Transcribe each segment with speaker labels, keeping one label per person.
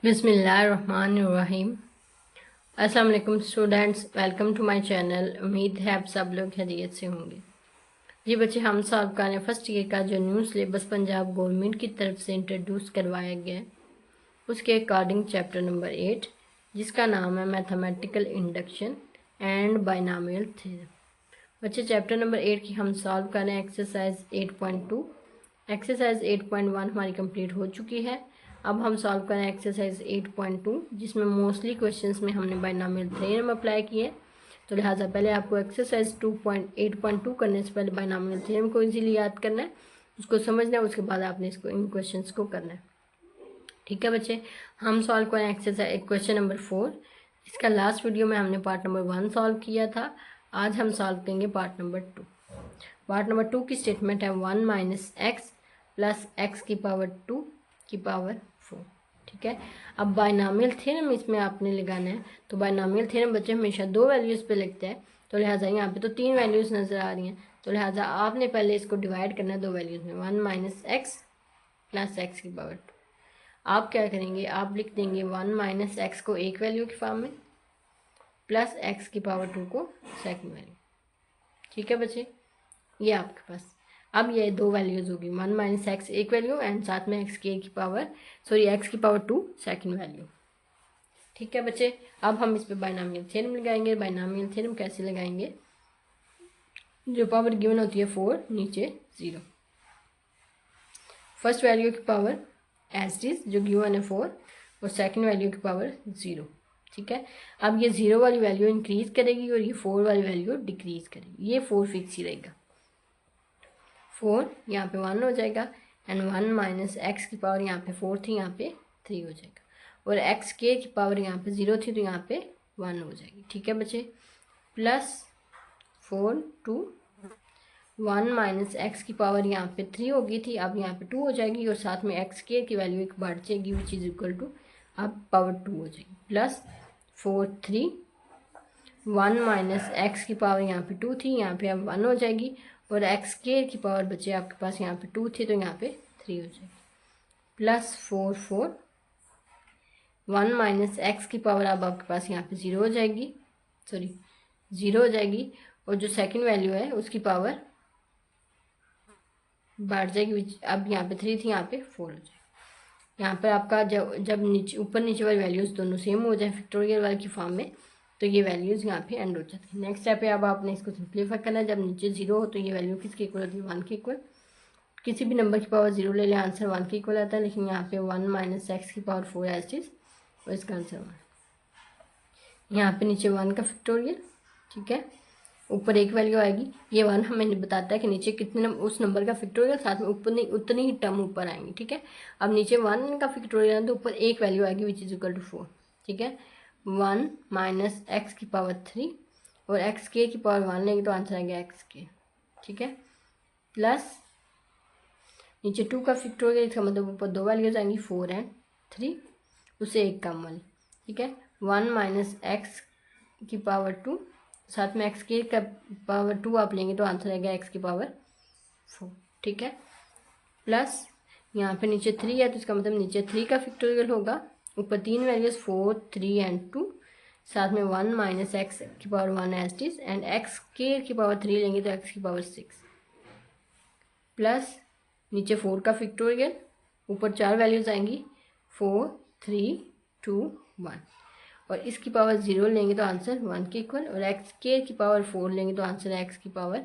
Speaker 1: बिस्मिल्लाहिर्रहमानिर्रहीम। अस्सलाम वालेकुम students, welcome to my channel. उम्मीद है आप सब लोग खैरियत से होंगे। जी बच्चे, हम सॉल्व कर रहे हैं फर्स्ट ईयर का जो न्यू सिलेबस पंजाब गवर्नमेंट की तरफ से इंट्रोड्यूस करवाया गया है, उसके अकॉर्डिंग चैप्टर नंबर 8, जिसका नाम है mathematical induction and binomial theorem. बच्चे, चैप्टर नंबर 8 की हम सॉल्व कर रहे हैं एक्सरसाइज 8.2। एक्सरसाइज 8.1 हमारी कंप्लीट हो चुकी है। अब हम सॉल्व करें एक्सरसाइज 8.2, जिसमें मोस्टली क्वेश्चंस में हमने बाइनॉमियल थ्योरम अप्लाई किए। तो लिहाजा पहले आपको एक्सरसाइज 8.2 करने से पहले बाइनॉमियल थ्योरम को इजीली याद करना है, उसको समझना है, उसके बाद आपने इसको इन क्वेश्चंस को करना है। ठीक है बच्चे, हम सॉल्व करें एक्सरसाइज क्वेश्चन नंबर 4। इसका लास्ट वीडियो में हमने पार्ट नंबर 1 सॉल्व किया था। आज हम सॉल्व करेंगे पार्ट नंबर 2। पार्ट नंबर 2 की स्टेटमेंट है 1 माइनस एक्स प्लस एक्स की पावर 2 की पावर 4। ठीक है, अब बाइनॉमियल थ्योरम इसमें आपने लगाना है। तो बाइनॉमियल थ्योरम बच्चे हमेशा दो वैल्यूज़ पे लगता है, तो लिहाजा यहाँ पे तो 3 वैल्यूज़ नज़र आ रही हैं, तो लिहाजा आपने पहले इसको डिवाइड करना है दो वैल्यूज़ में। 1 माइनस एक्स प्लस एक्स की पावर 2। आप क्या करेंगे, आप लिख देंगे 1 माइनस एक्स को एक वैल्यू की फॉर्म में, प्लस एक्स की पावर 2 को सेकंड वैल्यू। ठीक है बच्चे, ये आपके पास अब ये दो वैल्यूज़ होगी, 1 माइनस एक्स एक वैल्यू एंड साथ में एक्स की पावर एक्स की पावर 2 सेकंड वैल्यू। ठीक है बच्चे, अब हम इस पे बाइनॉमियल थ्योरम लगाएंगे। बाइनॉमियल थ्योरम कैसे लगाएंगे, जो पावर गिवन होती है 4, नीचे 0, फर्स्ट वैल्यू की पावर एज इज जो गिवन है 4 और सेकंड वैल्यू की पावर 0। ठीक है, अब ये 0 वाली वैल्यू इंक्रीज करेगी और ये 4 वाली वैल्यू डिक्रीज करेगी। ये 4 फिक्स ही रहेगा, 4 यहाँ पे 1 हो जाएगा एंड 1 माइनस एक्स की पावर यहाँ पे 4 थी, यहाँ पे 3 हो जाएगा, और एक्स के की पावर यहाँ पे 0 थी तो यहाँ पे 1 हो जाएगी। ठीक है बच्चे, प्लस 4 2 1 माइनस एक्स की पावर यहाँ पे 3 हो गई थी, अब यहाँ पे 2 हो जाएगी और साथ में एक्स के की वैल्यू एक बढ़ जाएगी विच इज इक्वल टू अब पावर 2 हो जाएगी, प्लस 4 3 1 माइनस एक्स की पावर यहाँ पे 2 थी, यहाँ पे अब 1 हो जाएगी, और एक्स के की पावर बचे आपके पास यहाँ पे 2 थी तो यहाँ पे 3 हो जाएगी, प्लस 4 4 1 माइनस एक्स की पावर अब आपके पास यहाँ पे 0 हो जाएगी, 0 हो जाएगी, और जो सेकंड वैल्यू है उसकी पावर बढ़ जाएगी, अब यहाँ पे 3 थी, यहाँ पे 4 हो जाएगी। यहाँ पर आपका जब नीचे ऊपर नीचे वाली वैल्यूज़ दोनों सेम हो जाए फैक्टोरियल वाले की फॉर्म में, तो ये वैल्यूज़ यहाँ पे एंड हो जाती है। नेक्स्ट स्टेप है, अब आपने इसको सिंप्लीफाई करना है। जब नीचे 0 हो तो ये वैल्यू किसके इक्वल होती है, 1 के इक्वल। किसी भी नंबर की पावर 0 ले लें, आंसर 1 के इक्वल आता है, लेकिन यहाँ पे 1 माइनस एक्स की पावर 4 एज इज, और इसका आंसर 1। यहाँ पे नीचे 1 का फैक्टोरियल, ठीक है, ऊपर एक वैल्यू आएगी। ये 1 हमें बताता है कि नीचे कितने उस नंबर का फैक्टोरियल, साथ में ऊपर उतनी ही टर्म ऊपर आएंगी। ठीक है, अब नीचे 1 का फैक्टोरियल है तो ऊपर एक वैल्यू आएगी विच इज इक्वल टू 4। ठीक है, 1 माइनस एक्स की पावर 3 और एक्स के की पावर 1 लेंगे तो आंसर आएगा एक्स के। ठीक है, प्लस नीचे 2 का फैक्टोरियल, इसका मतलब ऊपर दो वैल्यूज आएंगी 4 एंड 3, उससे एक कम वाली। ठीक है, 1 माइनस एक्स की पावर 2, साथ में एक्स के का पावर 2 आप लेंगे तो आंसर आएगा एक्स की पावर 4। ठीक है, प्लस यहाँ पे नीचे 3 है तो इसका मतलब नीचे 3 का फैक्टोरियल होगा, ऊपर तीन वैल्यूज 4 3 एंड 2, साथ में 1 माइनस एक्स की power 1 as is and x के की पावर 3 लेंगे तो एक्स की पावर 6, प्लस नीचे 4 का फैक्टोरियल, ऊपर चार वैल्यूज आएंगी 4 3 2 1, और इसकी पावर 0 लेंगे तो आंसर 1 के इक्वल, और एक्स के की पावर 4 लेंगे तो आंसर है एक्स की पावर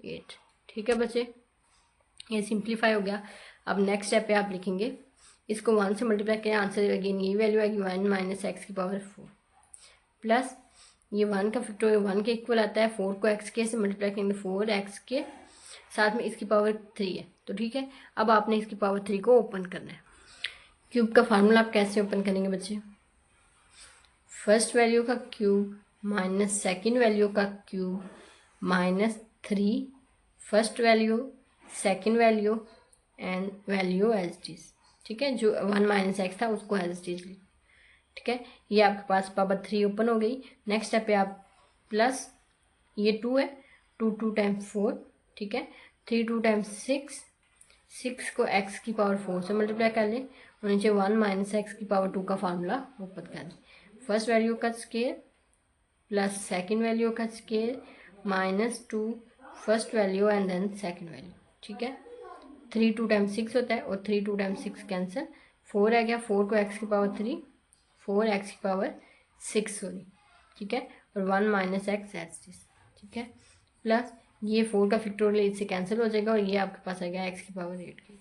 Speaker 1: 8। ठीक है बच्चे, ये सिंप्लीफाई हो गया। अब नेक्स्ट स्टेप पे आप लिखेंगे, इसको 1 से मल्टीप्लाई करें, आंसर अगेन ये वैल्यू आएगी 1 माइनस एक्स की पावर 4, प्लस ये 1 का फैक्टोरियल 1 के इक्वल आता है, 4 को एक्स के से मल्टीप्लाई करेंगे 4 एक्स के, साथ में इसकी पावर 3 है। तो ठीक है, अब आपने इसकी पावर 3 को ओपन करना है। क्यूब का फार्मूला आप कैसे ओपन करेंगे बच्चे, फर्स्ट वैल्यू का क्यूब माइनस सेकेंड वैल्यू का cube minus 3 first value second value and value as it is. ठीक है, जो 1 माइनस एक्स था उसको एज इट इज। ठीक है, ये आपके पास पावर 3 ओपन हो गई। नेक्स्ट स्टेप पे आप प्लस ये 2 है, 2 2 टाइम्स 4, ठीक है, 3 2 टाइम्स 6, 6 को x की पावर 4 से मल्टीप्लाई कर लें और नीचे 1 माइनस एक्स की पावर 2 का फार्मूला ऊपर कर लें। फर्स्ट वैल्यू का स्केयर प्लस सेकेंड वैल्यू का square -2 first value and then second value. ठीक है, 3 2 टाइम्स 6 होता है और 3 2 टाइम्स 6 कैंसिल, 4 आ गया, 4 को x की पावर 3, 4 x की पावर 6 सॉरी। ठीक है, और 1 माइनस एक्स एज दिस। ठीक है, प्लस ये 4 का फैक्टोरियल इससे कैंसिल हो जाएगा और ये आपके पास आ गया x की पावर 8 की।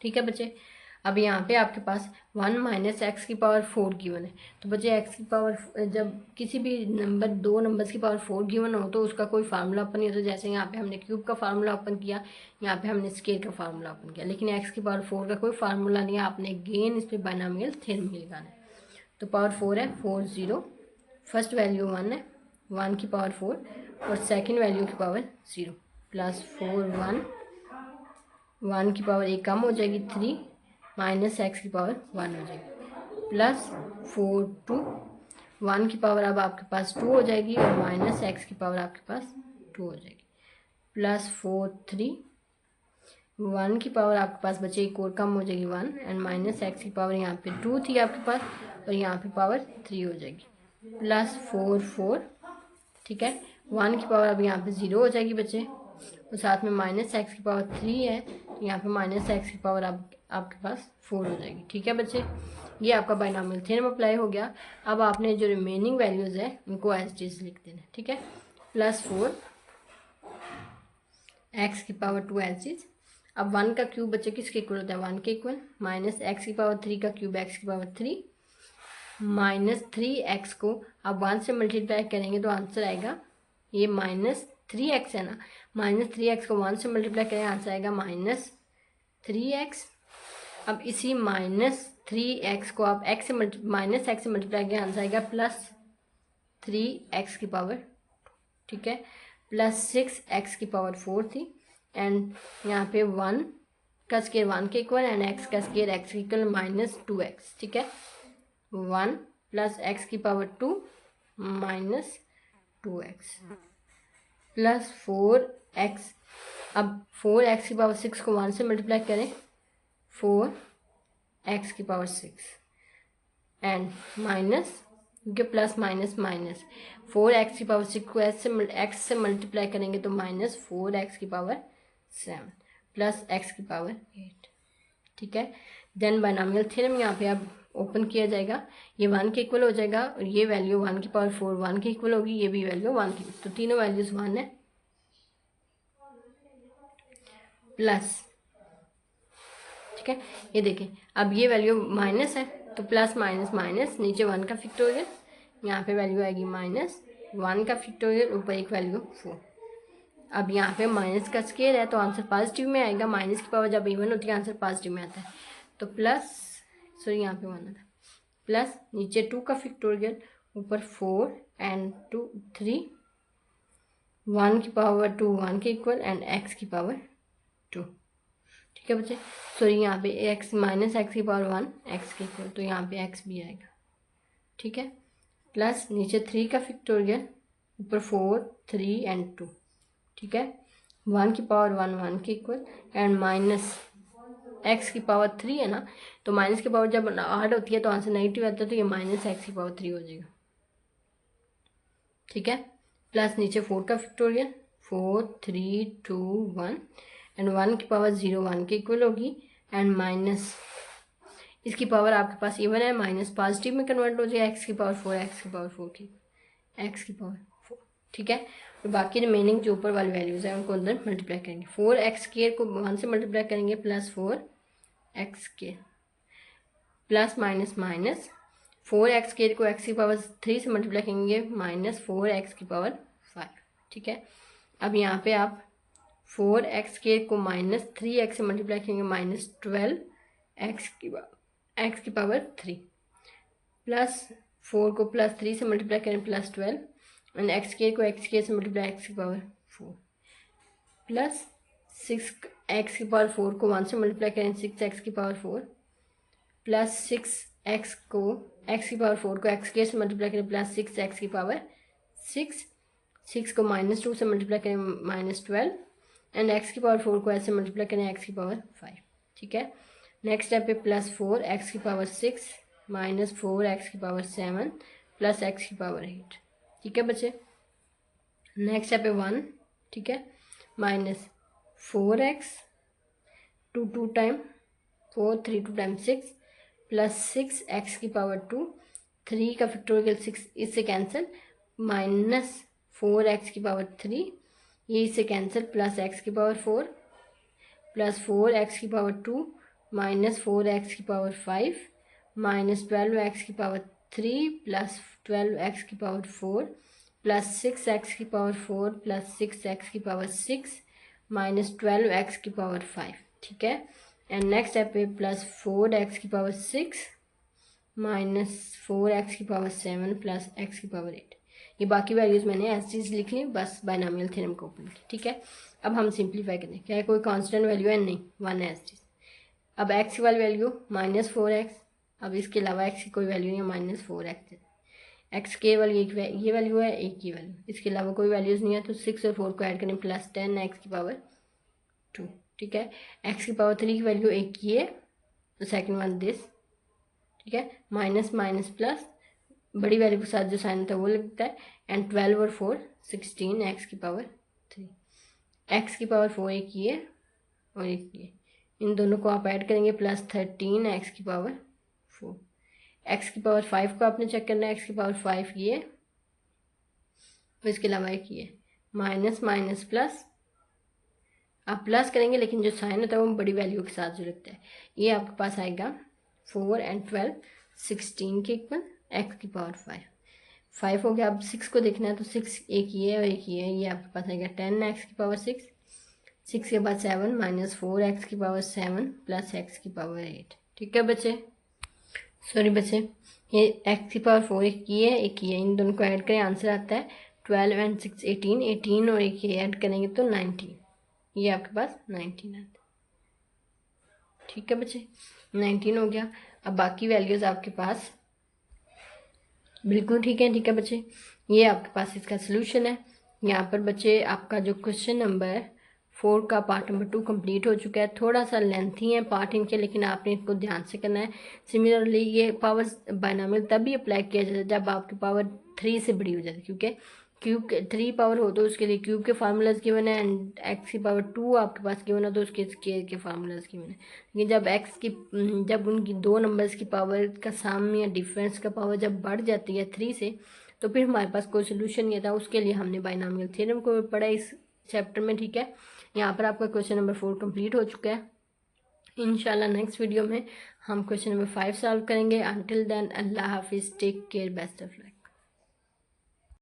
Speaker 1: ठीक है बच्चे, अब यहाँ पे आपके पास 1 माइनस एक्स की पावर 4 गिवन है। तो बच्चे एक्स की पावर जब किसी भी नंबर 2 नंबर्स की पावर 4 गिवन हो तो उसका कोई फार्मूला ओपन नहीं होता। जैसे यहाँ पे हमने क्यूब का फार्मूला ओपन किया, यहाँ पे हमने स्केयर का फार्मूला ओपन किया, लेकिन एक्स की पावर 4 का कोई फार्मूला नहीं है। आपने गेन इस पर बाइनोमियल थ्योरम ही लगाना है। तो पावर 4 है 4 0, फर्स्ट वैल्यू 1 है, 1 की पावर 4 और सेकेंड वैल्यू की पावर 0 प्लस 4 1, 1 की पावर एक कम हो जाएगी 3 माइनस एक्स की पावर 1 हो जाएगी प्लस 4 2, 1 की पावर अब आपके पास 2 हो जाएगी और माइनस एक्स की पावर आपके पास 2 हो जाएगी प्लस 4 3, 1 की पावर आपके पास बचे एक और कम हो जाएगी 1 एंड माइनस एक्स की पावर यहाँ पे 2 थी आपके पास और यहाँ पे पावर 3 हो जाएगी प्लस 4 4। ठीक है, 1 की पावर अब यहाँ पे 0 हो जाएगी बच्चे और साथ में माइनस एक्स की पावर 3 है, तो यहाँ पे माइनस एक्स की पावर आपके पास 4 हो जाएगी। ठीक है बच्चे, ये आपका बाइनोमियल थ्योरम अप्लाई हो गया। अब आपने जो रिमेनिंग वैल्यूज़ है उनको एज इट इज लिख देना। ठीक है, प्लस 4 एक्स की पावर 2 एज इज। अब 1 का क्यूब बच्चे किसके इक्वल होता है, 1 के इक्वल, माइनस एक्स की पावर 3 का क्यूब एक्स की पावर 3 माइनस 3x को अब 1 से मल्टीप्लाई करेंगे तो आंसर आएगा ये -3x है ना, -3x को 1 से मल्टीप्लाई करें आंसर आएगा -3x। अब इसी -3x को आप x से माइनस एक्स से मल्टीप्लाई करें आंसर आएगा +3x की पावर। ठीक है, प्लस 6x की पावर 4 थी एंड यहाँ पे 1 का स्केयर 1 के इक्वल एंड x का स्केयर x के इक्वल -2x। ठीक है, 1 प्लस एक्स की power 2 minus 2x plus 4x। अब 4x की पावर 6 को 1 से मल्टीप्लाई करें 4x की पावर 6 एंड माइनस, क्योंकि प्लस माइनस माइनस, 4x की पावर 6 को x से मल्टीप्लाई करेंगे तो -4x की पावर 7 प्लस x की पावर 8। ठीक है, देन बाइनोमियल थ्योरम यहाँ पे अब ओपन किया जाएगा, ये 1 के इक्वल हो जाएगा और ये वैल्यू 1 की पावर 4 1 के इक्वल होगी, ये भी वैल्यू 1 की, तो तीनों वैल्यूज 1 है प्लस। ठीक है, ये देखिए अब ये वैल्यू माइनस है तो प्लस माइनस माइनस, नीचे 1 का फैक्टोरियल, यहाँ पे वैल्यू आएगी -1 का फैक्टोरियल, ऊपर एक वैल्यू 4। अब यहाँ पे माइनस का स्केयर है तो आंसर पॉजिटिव में आएगा, माइनस की पावर जब इवन होती है आंसर पॉजिटिव में आता है, तो प्लस सॉरी यहाँ पे 1 आता है प्लस नीचे 2 का फैक्टोरियल, ऊपर 4 एंड 2 3, 1 की पावर 2 1 के इक्वल एंड x की पावर 2। ठीक है बच्चे, सॉरी यहाँ पे x माइनस एक्स की पावर 1 x के इक्वल, तो यहाँ पे x भी आएगा। ठीक है, प्लस नीचे 3 का फैक्टोरियल, ऊपर 4 3 एंड 2। ठीक है, 1 की पावर 1 1 के इक्वल एंड माइनस एक्स की पावर 3 है ना, तो माइनस की पावर जब ऐड होती है तो आंसर नेगेटिव आता है, तो ये माइनस एक्स की पावर 3 हो जाएगा। ठीक है, प्लस नीचे 4 का फैक्टोरियल, 4 3 2 1 एंड 1 की पावर 0 1 के इक्वल होगी एंड माइनस इसकी पावर आपके पास इवन है, माइनस पॉजिटिव में कन्वर्ट हो जाएगा, एक्स की पावर 4 एक्स की पावर 4 की एक्स की पावर 4। ठीक है, तो बाकी रिमेनिंग जो ऊपर वाली वैल्यूज़ हैं उनको अंदर मल्टीप्लाई करेंगे। 4x स्क्वायर को 1 से मल्टीप्लाई करेंगे plus 4x square plus minus minus, 4x square को x की पावर 3 से मल्टीप्लाई करेंगे -4x की पावर 5। ठीक है, अब यहाँ पे आप 4x स्क्वायर को -3x से मल्टीप्लाई करेंगे -12x की पावर 3 प्लस 4 को +3 से मल्टीप्लाई करें +12 एंड x स्क्वायर को x स्क्वायर से मल्टीप्लाई x की पावर 4 प्लस 6x की पावर 4 को 1 से मल्टीप्लाई करें 6x की पावर 4 प्लस 6x को x की पावर 4 को x स्क्वायर से मल्टीप्लाई करें प्लस 6x की पावर 6 को -2 से मल्टीप्लाई करें -12 एंड एक्स की पावर 4 को ऐसे मल्टीप्लाई करें एक्स की पावर 5, ठीक है। नेक्स्ट स्टेप पे +4 एक्स की पावर 6 माइनस 4 एक्स की पावर 7 प्लस एक्स की पावर 8, ठीक है बच्चे। नेक्स्ट स्टेप पे 1, ठीक है, minus 4x 2 time 4 3 2 time 6 plus 6 x की पावर 2, 3 का फैक्टोरियल 6 इससे कैंसिल, माइनस 4 एक्स की पावर 3 ये इससे कैंसिल, प्लस एक्स की पावर 4 प्लस 4 एक्स की पावर 2 माइनस 4 एक्स की पावर 5 माइनस 12 एक्स की पावर 3 प्लस 12 एक्स की पावर 4 प्लस 6 एक्स की पावर 4 प्लस 6 एक्स की पावर 6 माइनस 12 एक्स की पावर 5, ठीक है। एंड नेक्स्ट स्टेप पे +4 एक्स की पावर 6 माइनस 4 एक्स की पावर 7 प्लस एक्स की पावर 8। ये बाकी वैल्यूज़ मैंने एज चीज़ लिख ली, बस बाइनोमियल थ्योरम को ओपन की, ठीक है। अब हम सिंप्लीफाई करें, क्या है कोई कांस्टेंट वैल्यू है, नहीं, 1 है एज चीज़। अब एक्स वाली वैल्यू -4x, अब इसके अलावा एक्स की कोई वैल्यू नहीं है, -4x। एक्स के वाली एक ये वैल्यू है, एक ही वैल्यू, इसके अलावा कोई वैल्यूज़ नहीं है, तो 6 और 4 को ऐड करें +10 एक्स की पावर 2, ठीक है। एक्स की पावर 3 की वैल्यू एक ही है, तो सेकेंड वन दिस, ठीक है। माइनस माइनस प्लस बड़ी वैल्यू के साथ जो साइन होता है वो लगता है, एंड 12 और 4 16 एक्स की पावर 3। एक्स की पावर 4 एक ही है और एक ये, इन दोनों को आप ऐड करेंगे +13 एक्स की पावर 4। एक्स की पावर 5 को आपने चेक करना है, एक्स की पावर 5 ये और इसके अलावा एक ये, माइनस माइनस प्लस, आप प्लस करेंगे लेकिन जो साइन होता है वो बड़ी वैल्यू के साथ जो लगता है, ये आपके पास आएगा 4 एंड 12 16 के इक्वल, एक्स की पावर 5 हो गया। अब 6 को देखना है, तो 6 एक ये है और एक ये है, ये आपके पास आएगा 10 एक्स की पावर 6 के बाद 7 माइनस 4 एक्स की पावर 7 प्लस एक्स की पावर 8, ठीक है बच्चे। सॉरी बच्चे, ये एक्स की पावर 4 एक ये है एक ये है, इन दोनों को ऐड करें, आंसर आता है 12 एंड 6 18 और एक ये ऐड करेंगे तो 19, ये आपके पास 19 आता है, ठीक है बच्चे। 19 हो गया। अब बाकी वैल्यूज़ आपके पास बिल्कुल ठीक है बच्चे, ये आपके पास इसका सोल्यूशन है। यहाँ पर बच्चे आपका जो क्वेश्चन नंबर 4 का पार्ट नंबर 2 कंप्लीट हो चुका है। थोड़ा सा लेंथी है पार्ट इनके, लेकिन आपने इसको ध्यान से करना है। सिमिलरली ये पावर बाइनोमियल तभी अप्लाई किया जाता है जब आपकी पावर 3 से बड़ी हो जाती है, क्योंकि क्यूब 3 पावर हो तो उसके लिए क्यूब के फार्मूलाज गिवन है, एंड एक्स की पावर 2 आपके पास गिवन है तो उसके स्क्वायर के फार्मूलाज गिवन है। लेकिन जब उनकी दो नंबर्स की पावर का सम या डिफरेंस का पावर जब बढ़ जाती है 3 से, तो फिर हमारे पास कोई सोल्यूशन नहीं था, उसके लिए हमने बाइनोमियल थ्योरम को पढ़ा इस चैप्टर में, ठीक है। यहाँ पर आपका क्वेश्चन नंबर 4 कंप्लीट हो चुका है। इंशाल्लाह नेक्स्ट वीडियो में हम क्वेश्चन नंबर 5 सॉल्व करेंगे। अंटिल देन अल्लाह हाफिज़, take care, best of luck.